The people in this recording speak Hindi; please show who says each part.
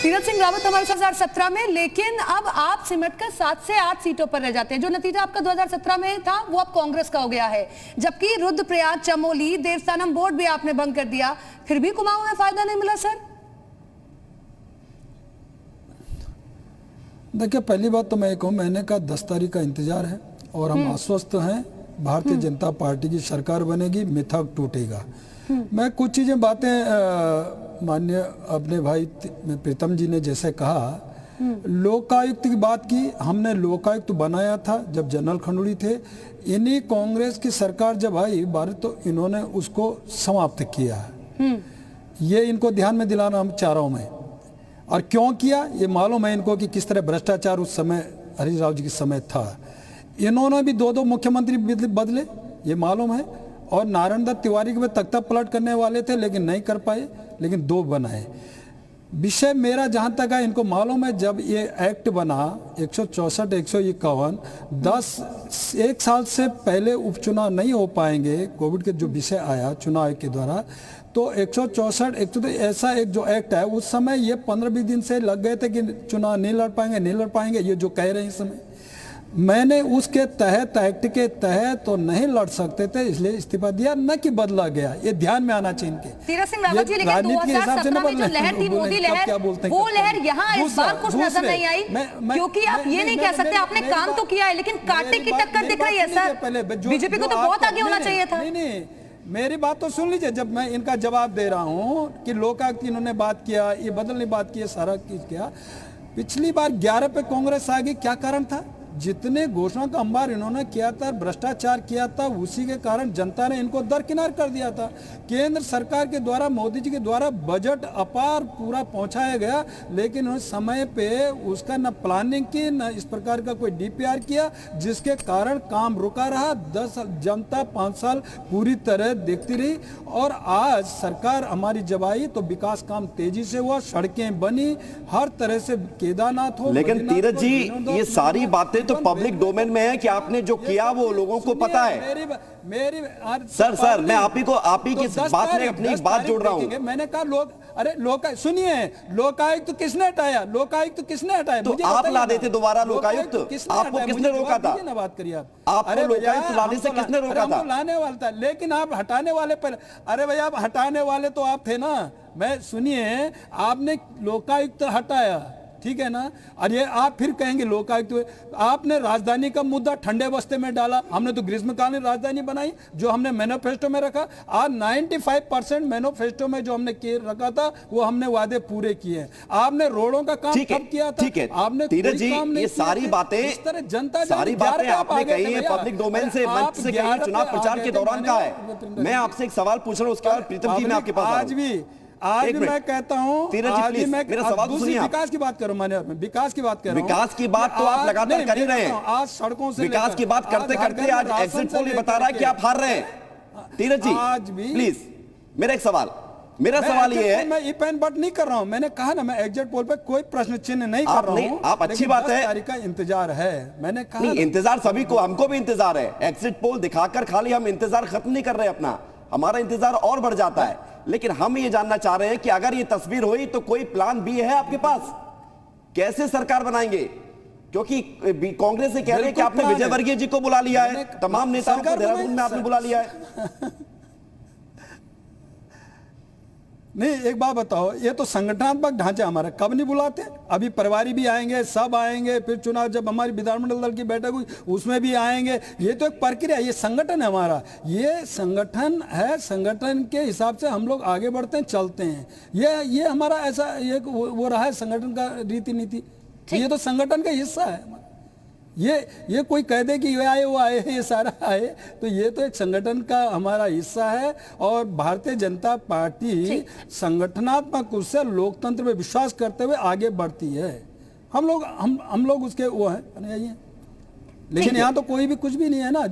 Speaker 1: तीरथ सिंह रावत हमारे 2017 में, लेकिन अब आप सिमटकर 7 से 8 सीटों पर रह जाते हैं। जो नतीजा आपका 2017 में था वो अब कांग्रेस का हो गया है, जबकि रुद्रप्रयाग, चमोली, देवस्थानम बोर्ड भी आपने भंग कर दिया, फिर भी कुमाऊं में फायदा नहीं मिला। सर
Speaker 2: देखिए, पहली बात तो मैं कहूँ, मैंने कहा 10 तारीख का इंतजार है और हम आश्वस्त हैं, भारतीय जनता पार्टी की सरकार बनेगी, मिथक टूटेगा। मैं कुछ चीजें बातें माननीय अपने भाई प्रीतम जी ने जैसे कहा, लोकायुक्त की बात की, हमने लोकायुक्त बनाया था जब जनरल खंडूड़ी थे। इन्हीं कांग्रेस की सरकार जब आई भारत तो इन्होंने उसको समाप्त किया। ये इनको ध्यान में दिलाना हम चाह रहा हूं मैं। और क्यों किया ये मालूम है इनको कि किस तरह भ्रष्टाचार उस समय हरीश राव जी के समय था। इन्होंने भी 2 मुख्यमंत्री बदले, ये मालूम है। और नारायण दत्त तिवारी के तख्ता पलट करने वाले थे लेकिन नहीं कर पाए, लेकिन 2 बनाए। विषय मेरा जहां तक है, इनको मालूम है जब ये एक्ट बना 164, 151, 1 साल से पहले उपचुनाव नहीं हो पाएंगे, कोविड के जो विषय आया चुनाव के द्वारा, तो 164 ऐसा एक जो एक्ट है, उस समय ये 15-20 दिन से लग गए थे कि चुनाव नहीं लड़ पाएंगे, ये जो कह रहे हैं इस समय। मैंने उसके तहत, एक्ट के तहत तो नहीं लड़ सकते थे, इसलिए इस्तीफा दिया, न कि बदला गया। ये ध्यान में आना चाहिए इनके।
Speaker 1: तीरथ सिंह रावत जी, लेकिन 2017 में जो लहर थी, मोदी लहर, वो लहर यहाँ इस बार कुछ नजर नहीं आई, क्योंकि आप ये नहीं कह सकते आपने काम तो किया है लेकिन कांटे की टक्कर दिख रही है। सर बीजेपी को तो बहुत आगे होना चाहिए था।
Speaker 2: नहीं, मेरी बात तो सुन लीजिए। जब मैं इनका जवाब दे रहा हूँ कि लोकायुक्त इन्होंने बात किया, ये बदलने बात की, सारा चीज किया। पिछली बार 11 पे कांग्रेस आ गई, क्या कारण था? जितने घोषणा का अंबार इन्होंने किया था, भ्रष्टाचार किया था, उसी के कारण जनता ने इनको दरकिनार कर दिया था। केंद्र सरकार के द्वारा, मोदी जी के द्वारा बजट अपार पूरा पहुंचाया गया, लेकिन उन्होंने समय पे उसका न प्लानिंग की, न इस प्रकार का कोई डीपीआर किया, जिसके कारण काम रुका रहा। 10 जनता 5 साल पूरी तरह देखती रही। और आज सरकार हमारी जब आई तो विकास काम तेजी से हुआ, सड़कें बनी, हर तरह से केदारनाथ हो।
Speaker 3: लेकिन तीरथ जी, ये सारी बातें तो पब्लिक डोमेन में है कि आपने जो किया वो लोगों को पता है।
Speaker 2: मेरी
Speaker 3: सर मैं आप ही की बात में अपनी एक बात जोड़ रहा हूं।
Speaker 2: मैंने कहा सुनिए, लोकायुक्त किसने हटाया? लोकायुक्त किसने हटाया?
Speaker 3: तो आप ला देते दोबारा लोकायुक्त? आपको किसने रोका था?
Speaker 2: बात करिए आप।
Speaker 3: आपको लोकायुक्त लाने से किसने रोका था?
Speaker 2: लाने वाला था, लेकिन आप हटाने वाले पहले। अरे भैया, आप हटाने वाले तो आप थे ना। मैं सुनिए, आपने लोकायुक्त हटाया, ठीक है ना। और ये आप फिर कहेंगे लोकायुक्त, आपने राजधानी का मुद्दा ठंडे बस्ते में डाला। हमने तो ग्रीष्मकालीन राजधानी बनाई, जो हमने मैनिफेस्टो में रखा। आज 95% मैनिफेस्टो में जो हमने रखा था वो हमने वादे पूरे किए। आपने रोडों का काम कब किया था?
Speaker 3: ठीक है,
Speaker 2: आपने
Speaker 3: तीरथ जी, ये सारी बातें,
Speaker 2: इस तरह जनता
Speaker 3: सारी बातें आपने कही है पब्लिक डोमेन से, मंच से कही, चुनाव प्रचार के दौरान का है। मैं आपसे एक सवाल पूछ रहा हूँ, उसके बाद प्रीतम जी मैं आपके पास
Speaker 2: आज भी मैं कहता हूँ, आज भी मैं
Speaker 3: मेरा सवाल तो सुनिए।
Speaker 2: विकास की बात करूं, मैंने विकास की बात कर रहा हूं।
Speaker 3: विकास की बात तो आप लगातार कर ही रहे हैं।
Speaker 2: आज सड़कों से
Speaker 3: विकास की बात करते करते आज एग्जिट पोल ये बता रहा है कि आप हार रहे हैं। तीरथ जी आज भी प्लीज, मेरा सवाल ये है,
Speaker 2: मैं इपेन बट नहीं कर रहा हूं। मैंने कहा ना, मैं एग्जिट पोल पे कोई प्रश्न चिन्ह नहीं कर रहा हूं।
Speaker 3: आप अच्छी बात है,
Speaker 2: 10 तारीख का इंतजार है। मैंने कहा
Speaker 3: नहीं, इंतजार सभी को, हमको भी इंतजार है। एग्जिट पोल दिखाकर खाली हम इंतजार खत्म नहीं कर रहे अपना, हमारा इंतजार और बढ़ जाता है। लेकिन हम ये जानना चाह रहे हैं कि अगर ये तस्वीर हुई तो कोई प्लान बी है आपके पास? कैसे सरकार बनाएंगे? क्योंकि कांग्रेस से कह रहे हैं कि आपने विजय वर्गीय जी को बुला लिया है, तमाम नेताओं को देहरादून में आपने बुला लिया है।
Speaker 2: नहीं, एक बात बताओ, ये तो संगठनात्मक ढांचा हमारा, कब नहीं बुलाते? अभी परिवारी भी आएंगे, सब आएंगे, फिर चुनाव जब हमारी विधानमंडल दल की बैठक हुई उसमें भी आएंगे। ये तो एक प्रक्रिया, ये संगठन है हमारा, ये संगठन है। संगठन के हिसाब से हम लोग आगे बढ़ते हैं, चलते हैं। ये हमारा ऐसा ये वो रहा है संगठन का रीति नीति। ये तो संगठन का हिस्सा है। ये कोई कह दे कि ये आए वो आए, ये सारा आए, तो ये तो एक संगठन का हमारा हिस्सा है। और भारतीय जनता पार्टी संगठनात्मक रूप से लोकतंत्र में विश्वास करते हुए आगे बढ़ती है। हम लोग उसके वो हैं, लेकिन यहाँ तो कोई भी कुछ भी नहीं है ना।